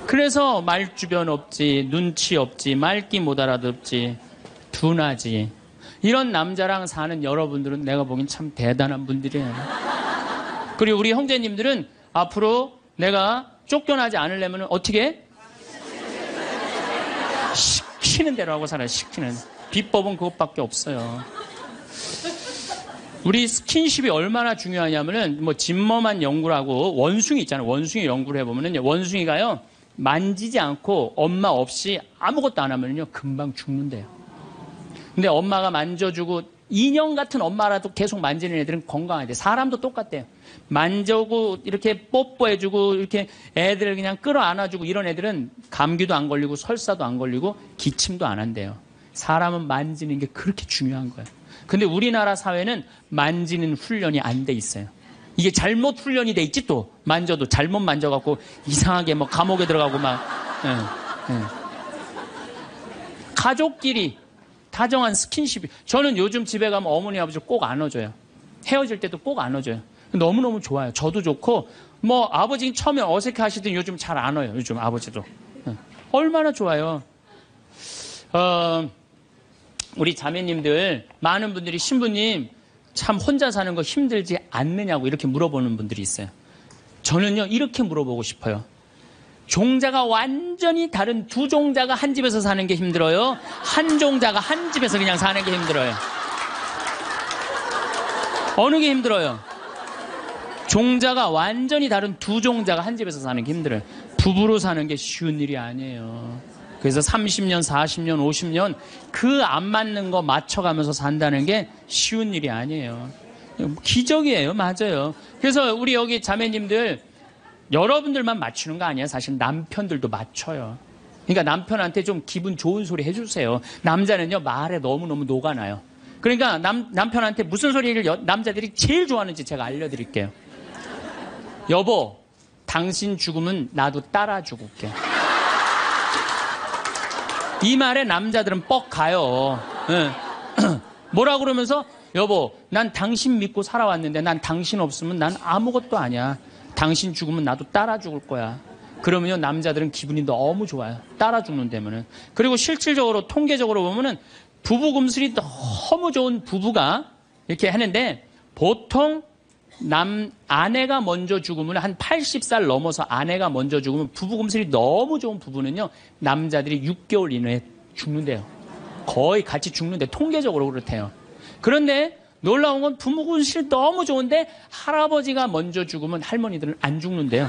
그래서 말주변 없지, 눈치 없지, 말귀 못 알아듣지, 둔하지. 이런 남자랑 사는 여러분들은 내가 보기엔 참 대단한 분들이에요. 그리고 우리 형제님들은 앞으로 내가 쫓겨나지 않으려면 어떻게? 시키는 대로 하고 살아요. 시키는. 비법은 그것밖에 없어요. 우리 스킨십이 얼마나 중요하냐면은 진머만 연구를 하고 원숭이 있잖아요. 원숭이 연구를 해보면은 원숭이가요 만지지 않고 엄마 없이 아무것도 안 하면요 금방 죽는데요. 근데 엄마가 만져주고 인형 같은 엄마라도 계속 만지는 애들은 건강하대. 사람도 똑같대요. 만져고 이렇게 뽀뽀해주고 이렇게 애들을 그냥 끌어안아주고 이런 애들은 감기도 안 걸리고 설사도 안 걸리고 기침도 안 한대요. 사람은 만지는 게 그렇게 중요한 거예요. 근데 우리나라 사회는 만지는 훈련이 안 돼 있어요. 이게 잘못 훈련이 돼 있지 또 만져도 잘못 만져갖고 이상하게 감옥에 들어가고 막 가족끼리 다정한 스킨십이. 저는 요즘 집에 가면 어머니 아버지 꼭 안아줘요. 헤어질 때도 꼭 안아줘요. 너무너무 좋아요. 저도 좋고 아버지 처음에 어색해 하시더니 요즘 잘 안아요. 요즘 아버지도. 얼마나 좋아요. 우리 자매님들 많은 분들이 신부님 참 혼자 사는 거 힘들지 않느냐고 이렇게 물어보는 분들이 있어요. 저는요 이렇게 물어보고 싶어요. 종자가 완전히 다른 두 종자가 한 집에서 사는 게 힘들어요? 한 종자가 한 집에서 그냥 사는 게 힘들어요? 어느 게 힘들어요? 종자가 완전히 다른 두 종자가 한 집에서 사는 게 힘들어요. 부부로 사는 게 쉬운 일이 아니에요. 그래서 30년, 40년, 50년 그 안 맞는 거 맞춰가면서 산다는 게 쉬운 일이 아니에요. 기적이에요. 맞아요. 그래서 우리 여기 자매님들 여러분들만 맞추는 거 아니에요. 사실 남편들도 맞춰요. 그러니까 남편한테 좀 기분 좋은 소리 해주세요. 남자는요 말에 너무너무 녹아나요. 그러니까 남편한테 무슨 소리를 남자들이 제일 좋아하는지 제가 알려드릴게요. 여보, 당신 죽으면 나도 따라 죽을게. 이 말에 남자들은 뻑 가요. 네. 뭐라 그러면서 여보, 난 당신 믿고 살아왔는데 난 당신 없으면 난 아무것도 아니야. 당신 죽으면 나도 따라 죽을 거야. 그러면요 남자들은 기분이 너무 좋아요. 따라 죽는다면은. 그리고 실질적으로 통계적으로 보면은 부부 금슬이 너무 좋은 부부가 이렇게 하는데 보통 아내가 먼저 죽으면 한 80살 넘어서 아내가 먼저 죽으면 부부 금슬이 너무 좋은 부부는요 남자들이 6개월 이내에 죽는데요. 거의 같이 죽는데 통계적으로 그렇대요. 그런데 놀라운 건 부부 금슬이 너무 좋은데 할아버지가 먼저 죽으면 할머니들은 안 죽는데요.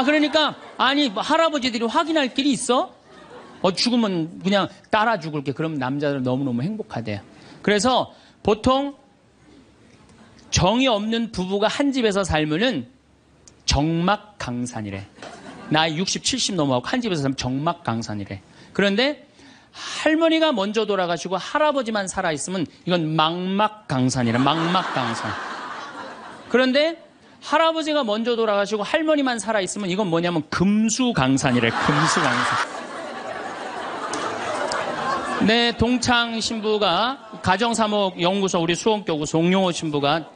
그러니까 할아버지들이 확인할 길이 있어? 죽으면 그냥 따라 죽을게. 그럼 남자들은 너무너무 행복하대요. 그래서 보통 정이 없는 부부가 한 집에서 살면은 정막강산이래. 나이 60, 70 넘어가고 한 집에서 살면 정막강산이래. 그런데 할머니가 먼저 돌아가시고 할아버지만 살아있으면 이건 망막강산이라, 망막강산. 그런데 할아버지가 먼저 돌아가시고 할머니만 살아있으면 이건 뭐냐면 금수강산이래, 금수강산. 네, 동창 신부가 가정사목연구소 우리 수원교구 송용호 신부가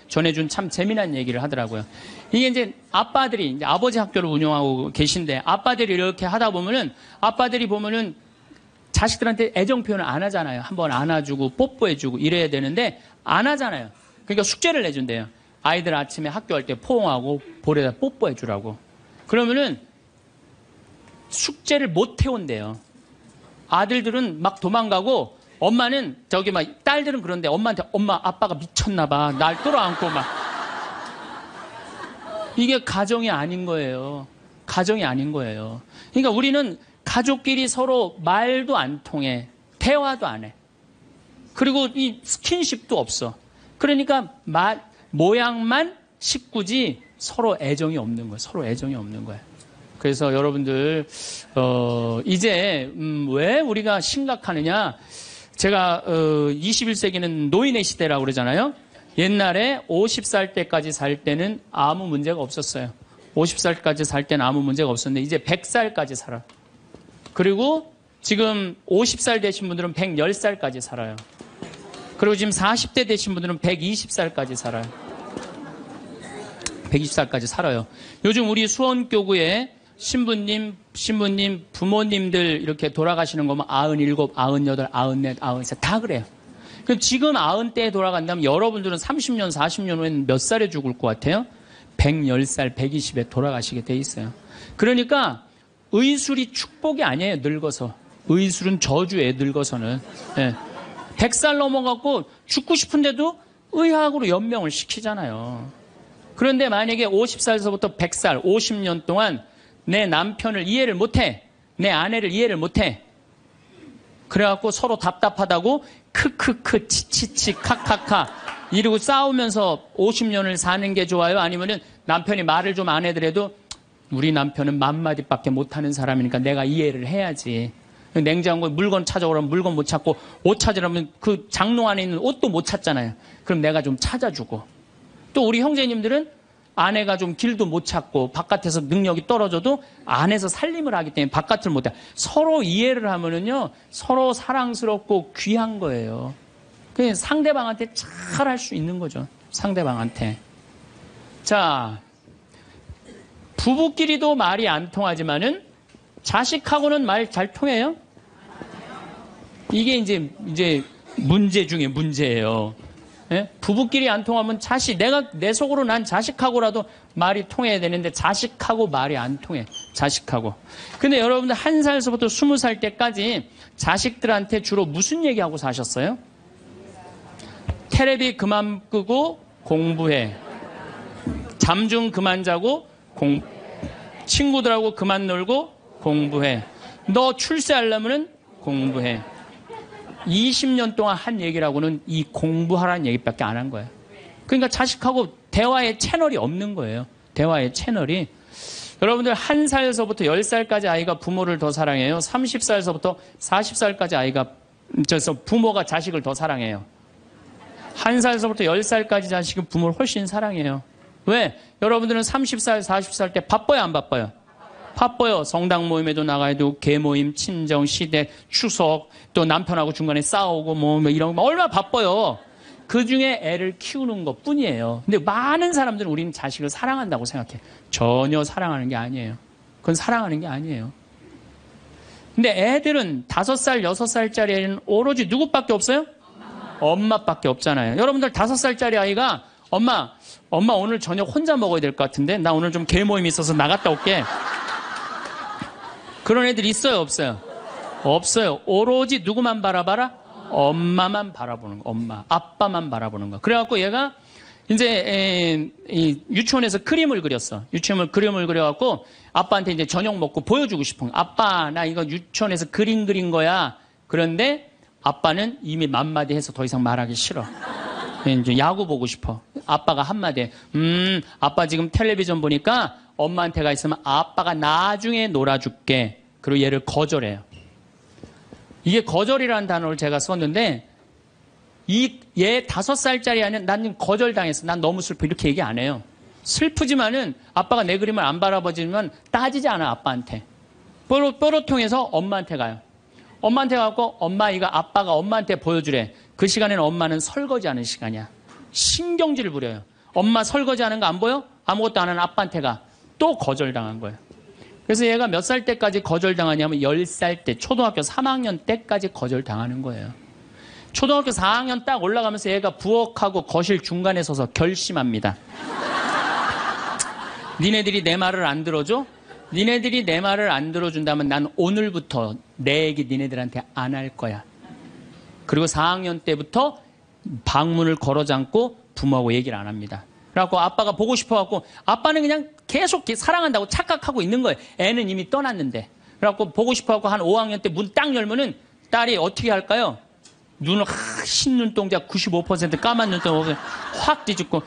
전해준 참 재미난 얘기를 하더라고요. 이게 이제 아빠들이 이제 아버지 학교를 운영하고 계신데 아빠들이 이렇게 하다 보면은 아빠들이 보면은 자식들한테 애정 표현을 안 하잖아요. 한번 안아주고 뽀뽀해주고 이래야 되는데 안 하잖아요. 그러니까 숙제를 내준대요. 아이들 아침에 학교할 때 포옹하고 볼에다 뽀뽀해주라고. 그러면은 숙제를 못 해온대요. 아들들은 막 도망가고 엄마는 저기 막 딸들은 그런데 엄마한테 엄마 아빠가 미쳤나 봐. 날 끌어안고 막. 이게 가정이 아닌 거예요. 가정이 아닌 거예요. 그러니까 우리는 가족끼리 서로 말도 안 통해. 대화도 안 해. 그리고 이 스킨십도 없어. 그러니까 모양만 식구지 서로 애정이 없는 거예요. 서로 애정이 없는 거예요. 그래서 여러분들 이제 왜 우리가 심각하느냐. 제가 21세기는 노인의 시대라고 그러잖아요. 옛날에 50살 때까지 살 때는 아무 문제가 없었어요. 50살까지 살 때는 아무 문제가 없었는데 이제 100살까지 살아. 그리고 지금 50살 되신 분들은 110살까지 살아요. 그리고 지금 40대 되신 분들은 120살까지 살아요. 120살까지 살아요. 요즘 우리 수원교구에 신부님, 부모님들 이렇게 돌아가시는 거면 97, 98, 94, 93 다 그래요. 그럼 지금 90대에 돌아간다면 여러분들은 30년, 40년 후에는 몇 살에 죽을 것 같아요? 110살, 120에 돌아가시게 돼 있어요. 그러니까 의술이 축복이 아니에요, 늙어서. 의술은 저주예요, 늙어서는. 네. 100살 넘어갖고 죽고 싶은데도 의학으로 연명을 시키잖아요. 그런데 만약에 50살에서부터 100살, 50년 동안 내 남편을 이해를 못해. 내 아내를 이해를 못해. 그래갖고 서로 답답하다고 크크크 치치치 카카카 이러고 싸우면서 50년을 사는 게 좋아요? 아니면은 남편이 말을 좀 안 해더라도 우리 남편은 맘마디밖에 못하는 사람이니까 내가 이해를 해야지. 냉장고에 물건 찾아오라면 물건 못 찾고 옷 찾으라면 그 장롱 안에 있는 옷도 못 찾잖아요. 그럼 내가 좀 찾아주고. 또 우리 형제님들은 아내가 좀 길도 못 찾고 바깥에서 능력이 떨어져도 안에서 살림을 하기 때문에 바깥을 못 해. 서로 이해를 하면은요 서로 사랑스럽고 귀한 거예요. 그냥 상대방한테 잘 할 수 있는 거죠. 상대방한테. 자, 부부끼리도 말이 안 통하지만은 자식하고는 말 잘 통해요? 이게 이제 문제 중에 문제예요. 예? 부부끼리 안 통하면 내 속으로 난 자식하고라도 말이 통해야 되는데 자식하고 말이 안 통해. 자식하고. 근데 여러분들 1살서부터 20살 때까지 자식들한테 주로 무슨 얘기하고 사셨어요? 테레비 그만 끄고 공부해. 잠 좀 그만 자고 친구들하고 그만 놀고 공부해. 너 출세하려면 공부해. 20년 동안 한 얘기라고는 이 공부하라는 얘기밖에 안 한 거예요. 그러니까 자식하고 대화의 채널이 없는 거예요. 대화의 채널이. 여러분들 1살서부터 10살까지 아이가 부모를 더 사랑해요. 30살서부터 40살까지 부모가 자식을 더 사랑해요. 1살서부터 10살까지 자식은 부모를 훨씬 사랑해요. 왜? 여러분들은 30살, 40살 때 바빠요, 안 바빠요? 바빠요. 성당 모임에도 나가야 되고, 개모임, 친정, 시댁, 추석, 또 남편하고 중간에 싸우고, 뭐 이런 거 얼마나 바빠요. 그 중에 애를 키우는 것 뿐이에요. 근데 많은 사람들은 우리는 자식을 사랑한다고 생각해. 전혀 사랑하는 게 아니에요. 그건 사랑하는 게 아니에요. 근데 애들은 5살, 6살짜리 애는 오로지 누구밖에 없어요? 엄마밖에 없잖아요. 여러분들 5살짜리 아이가 엄마 오늘 저녁 혼자 먹어야 될 것 같은데 나 오늘 좀 개모임 있어서 나갔다 올게. 그런 애들 있어요, 없어요? 없어요. 오로지 누구만 바라봐라? 엄마만 바라보는 거. 엄마, 아빠만 바라보는 거. 그래갖고 얘가 이제 유치원에서 그림을 그렸어. 유치원을 그림을 그려갖고 아빠한테 이제 저녁 먹고 보여주고 싶은 거. 아빠, 나 이거 유치원에서 그림 그린 거야. 그런데 아빠는 이미 맘마디 해서 더 이상 말하기 싫어. 이제 야구 보고 싶어. 아빠가 한마디. 아빠 지금 텔레비전 보니까 엄마한테 가 있으면 아빠가 나중에 놀아줄게. 그리고 얘를 거절해요. 이게 거절이라는 단어를 제가 썼는데 얘 5살짜리 아니면 난 거절당했어. 난 너무 슬퍼. 이렇게 얘기 안 해요. 슬프지만은 아빠가 내 그림을 안 바라봐주면 따지지 않아, 아빠한테. 뾰로통해서 엄마한테 가요. 엄마한테 가고 아빠가 엄마한테 보여주래. 그 시간에는 엄마는 설거지하는 시간이야. 신경질을 부려요. 엄마 설거지하는 거 안 보여? 아무것도 안 하는 아빠한테 가. 또 거절당한 거예요. 그래서 얘가 몇 살 때까지 거절당하냐면 10살 때, 초등학교 3학년 때까지 거절당하는 거예요. 초등학교 4학년 딱 올라가면서 얘가 부엌하고 거실 중간에 서서 결심합니다. 니네들이 내 말을 안 들어줘? 니네들이 내 말을 안 들어준다면 난 오늘부터 내 얘기 니네들한테 안 할 거야. 그리고 4학년 때부터 방문을 걸어 잠고 부모하고 얘기를 안 합니다. 그래갖고 아빠가 보고 싶어갖고 아빠는 그냥 계속 사랑한다고 착각하고 있는 거예요. 애는 이미 떠났는데. 그래갖고 보고 싶어갖고 한 5학년 때 문 딱 열면은 딸이 어떻게 할까요? 눈을 흰 눈동자 95% 까만 눈동자 확 뒤집고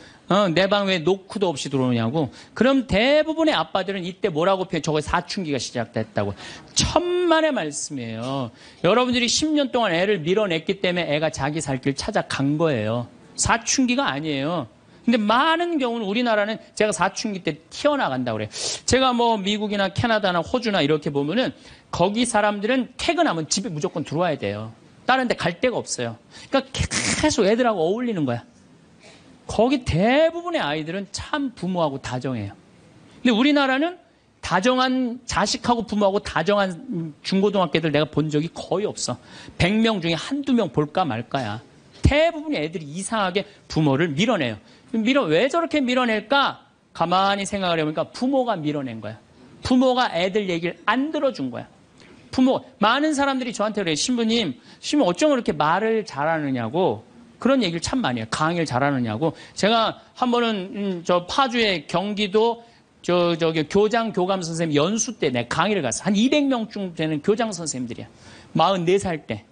내 방 왜 노크도 없이 들어오냐고. 그럼 대부분의 아빠들은 이때 뭐라고 표현? 저거 사춘기가 시작됐다고. 천만의 말씀이에요. 여러분들이 10년 동안 애를 밀어냈기 때문에 애가 자기 살 길 찾아간 거예요. 사춘기가 아니에요. 근데 많은 경우는 우리나라는 제가 사춘기 때 튀어나간다고 그래요. 제가 뭐 미국이나 캐나다나 호주나 이렇게 보면은 거기 사람들은 퇴근하면 집에 무조건 들어와야 돼요. 다른 데 갈 데가 없어요. 그러니까 계속 애들하고 어울리는 거야. 거기 대부분의 아이들은 참 부모하고 다정해요. 근데 우리나라는 다정한 자식하고 부모하고 다정한 중고등학교들 내가 본 적이 거의 없어. 100명 중에 한두 명 볼까 말까야. 대부분의 애들이 이상하게 부모를 밀어내요. 왜 저렇게 밀어낼까? 가만히 생각을 해보니까 부모가 밀어낸 거야. 부모가 애들 얘기를 안 들어준 거야. 많은 사람들이 저한테 그래요. 신부님 어쩜 그렇게 말을 잘하느냐고 그런 얘기를 참 많이 해요. 강의를 잘하느냐고. 제가 한 번은 저 파주의 경기도 저기 교장 교감 선생님 연수 때 내가 강의를 갔어. 한 200명쯤 되는 교장 선생님들이야. 44살 때.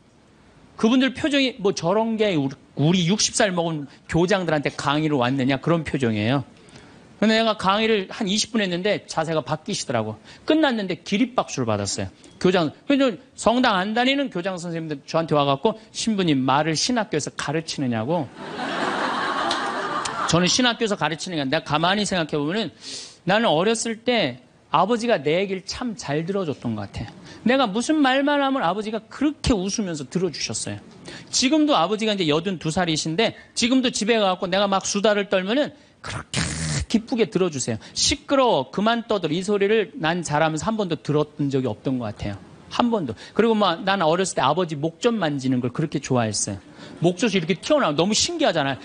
그분들 표정이 뭐 저런 게 우리 60살 먹은 교장들한테 강의를 왔느냐 그런 표정이에요. 근데 내가 강의를 한 20분 했는데 자세가 바뀌시더라고. 끝났는데 기립박수를 받았어요. 성당 안 다니는 교장 선생님들 저한테 와갖고 신부님 말을 신학교에서 가르치느냐고. 저는 신학교에서 가르치는 게 아니라 내가 가만히 생각해보면 나는 어렸을 때 아버지가 내 얘기를 참 잘 들어줬던 것 같아요. 내가 무슨 말만 하면 아버지가 그렇게 웃으면서 들어주셨어요. 지금도 아버지가 이제 82살이신데 지금도 집에 가갖고 내가 막 수다를 떨면은 그렇게 기쁘게 들어주세요. 시끄러워 그만 떠들 이 소리를 난 잘하면서 한 번도 들었던 적이 없던 것 같아요. 한 번도. 그리고 막 난 어렸을 때 아버지 목 좀 만지는 걸 그렇게 좋아했어요. 목젖이 이렇게 튀어나와 너무 신기하잖아요.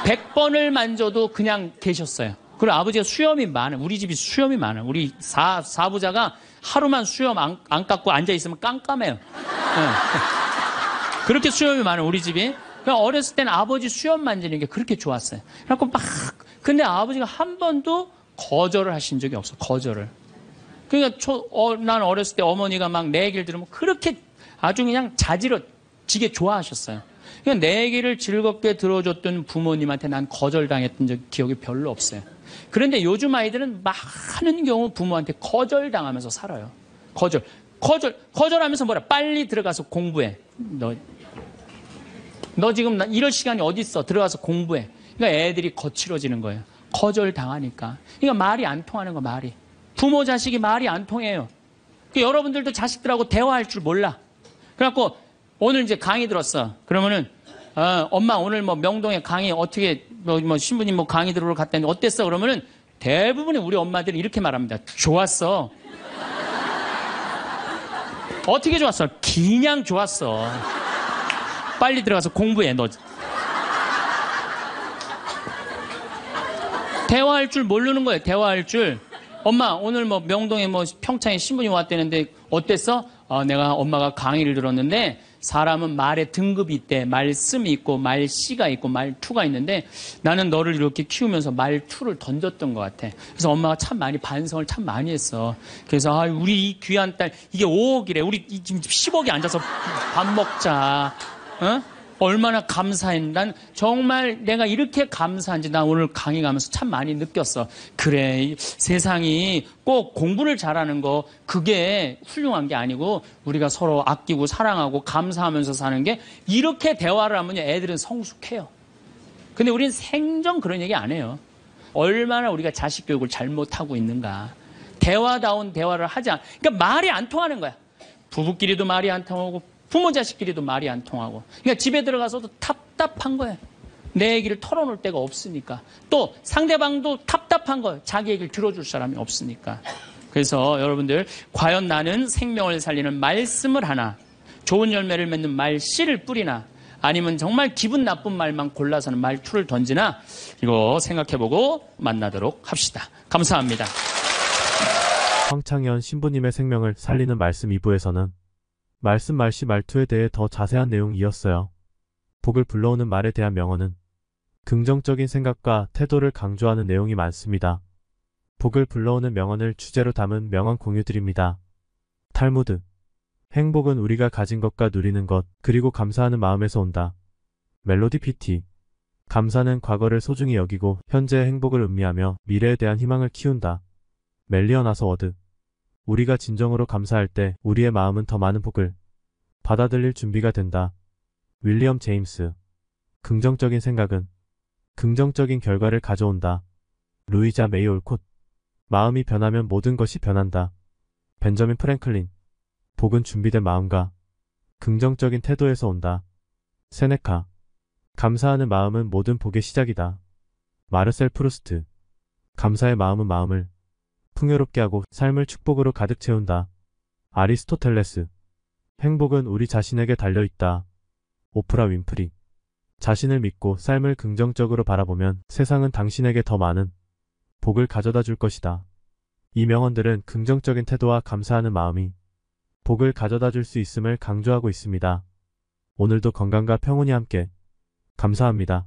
100번을 만져도 그냥 계셨어요. 그리고 아버지가 수염이 많아요. 우리 집이 수염이 많아요. 우리 사부자가 하루만 수염 안 깎고 앉아있으면 깜깜해요. 네. 그렇게 수염이 많아요. 우리 집이. 그러니까 어렸을 때는 아버지 수염 만지는 게 그렇게 좋았어요. 그래갖고 근데 아버지가 한 번도 거절을 하신 적이 없어. 거절을. 그러니까 난 어렸을 때 어머니가 막 내 얘기를 들으면 그렇게 아주 그냥 자지러지게 좋아하셨어요. 그러니까 내 얘기를 즐겁게 들어줬던 부모님한테 난 거절당했던 기억이 별로 없어요. 그런데 요즘 아이들은 많은 경우 부모한테 거절당하면서 살아요. 거절하면서 뭐라? 빨리 들어가서 공부해. 너 지금 이럴 시간이 어디 있어? 들어가서 공부해. 그러니까 애들이 거칠어지는 거예요. 거절당하니까. 그러니까 말이 안 통하는 거 말이. 부모 자식이 말이 안 통해요. 그러니까 여러분들도 자식들하고 대화할 줄 몰라. 그래갖고 오늘 이제 강의 들었어. 그러면은 엄마 오늘 뭐 명동에 강의 어떻게 뭐 신부님 뭐 강의 들으러 갔다는데 어땠어? 그러면은 대부분의 우리 엄마들이 이렇게 말합니다. 좋았어. 어떻게 좋았어? 그냥 좋았어. 빨리 들어가서 공부해 너. 대화할 줄 모르는 거예요. 대화할 줄. 엄마 오늘 뭐 명동에 뭐 평창에 신부님 왔다는데 어땠어? 내가 엄마가 강의를 들었는데 사람은 말에 등급이 있대. 말씀이 있고 말씨가 있고 말투가 있는데 나는 너를 이렇게 키우면서 말투를 던졌던 것 같아. 그래서 엄마가 참 많이 반성을 참 많이 했어. 그래서 우리 이 귀한 딸 이게 5억이래. 우리 지금 10억이 앉아서 밥 먹자. 어? 얼마나 감사해. 난 정말 내가 이렇게 감사한지 나 오늘 강의 가면서 참 많이 느꼈어. 그래, 세상이 꼭 공부를 잘하는 거 그게 훌륭한 게 아니고 우리가 서로 아끼고 사랑하고 감사하면서 사는 게 이렇게 대화를 하면 애들은 성숙해요. 근데 우리는 생전 그런 얘기 안 해요. 얼마나 우리가 자식 교육을 잘못하고 있는가. 대화다운 대화를 하지 않. 그러니까 말이 안 통하는 거야. 부부끼리도 말이 안 통하고 부모 자식끼리도 말이 안 통하고. 그러니까 집에 들어가서도 답답한 거예요. 내 얘기를 털어놓을 데가 없으니까. 또 상대방도 답답한 거예요. 자기 얘기를 들어줄 사람이 없으니까. 그래서 여러분들 과연 나는 생명을 살리는 말씀을 하나, 좋은 열매를 맺는 말씨를 뿌리나, 아니면 정말 기분 나쁜 말만 골라서는 말투를 던지나, 이거 생각해보고 만나도록 합시다. 감사합니다. 황창현 신부님의 생명을 살리는 말씀 2부에서는 말씀 말씨 말투에 대해 더 자세한 내용이었어요. 복을 불러오는 말에 대한 명언은 긍정적인 생각과 태도를 강조하는 내용이 많습니다. 복을 불러오는 명언을 주제로 담은 명언 공유드립니다. 탈무드. 행복은 우리가 가진 것과 누리는 것, 그리고 감사하는 마음에서 온다. 멜로디 PT. 감사는 과거를 소중히 여기고 현재의 행복을 음미하며 미래에 대한 희망을 키운다. 멜리언 아서워드. 우리가 진정으로 감사할 때 우리의 마음은 더 많은 복을 받아들일 준비가 된다. 윌리엄 제임스. 긍정적인 생각은 긍정적인 결과를 가져온다. 루이자 메이 올콧. 마음이 변하면 모든 것이 변한다. 벤저민 프랭클린. 복은 준비된 마음과 긍정적인 태도에서 온다. 세네카. 감사하는 마음은 모든 복의 시작이다. 마르셀 프루스트. 감사의 마음은 마음을 풍요롭게 하고 삶을 축복으로 가득 채운다. 아리스토텔레스. 행복은 우리 자신에게 달려있다. 오프라 윈프리. 자신을 믿고 삶을 긍정적으로 바라보면 세상은 당신에게 더 많은 복을 가져다 줄 것이다. 이 명언들은 긍정적인 태도와 감사하는 마음이 복을 가져다 줄 수 있음을 강조하고 있습니다. 오늘도 건강과 평온이 함께. 감사합니다.